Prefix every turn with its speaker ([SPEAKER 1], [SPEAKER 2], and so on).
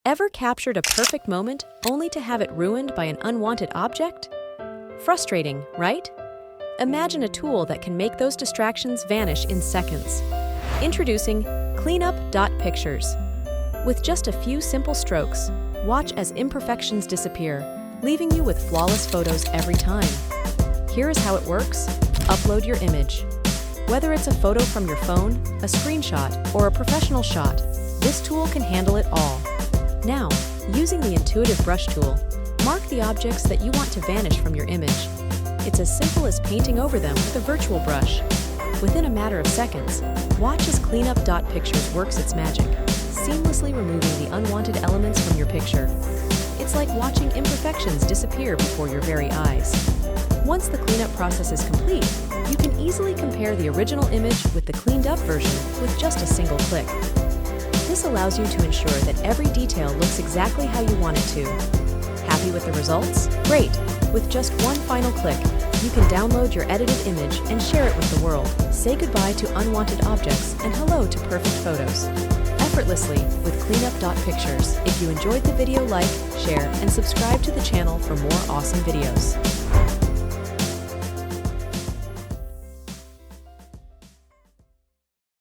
[SPEAKER 1] Ever captured a perfect moment only to have it ruined by an unwanted object? Frustrating, right? Imagine a tool that can make those distractions vanish in seconds. Introducing Cleanup.pictures. With just a few simple strokes, watch as imperfections disappear, leaving you with flawless photos every time. Here is how it works. Upload your image. Whether it's a photo from your phone, a screenshot, or a professional shot, this tool can handle it all. Now, using the intuitive brush tool, mark the objects that you want to vanish from your image. It's as simple as painting over them with a virtual brush. Within a matter of seconds, watch as Cleanup.pictures works its magic, seamlessly removing the unwanted elements from your picture. It's like watching imperfections disappear before your very eyes. Once the cleanup process is complete, you can easily compare the original image with the cleaned-up version with just a single click. This allows you to ensure that every detail looks exactly how you want it to. Happy with the results? Great! With just one final click, you can download your edited image and share it with the world. Say goodbye to unwanted objects and hello to perfect photos. Effortlessly with Cleanup.pictures. If you enjoyed the video, like, share, and subscribe to the channel for more awesome videos.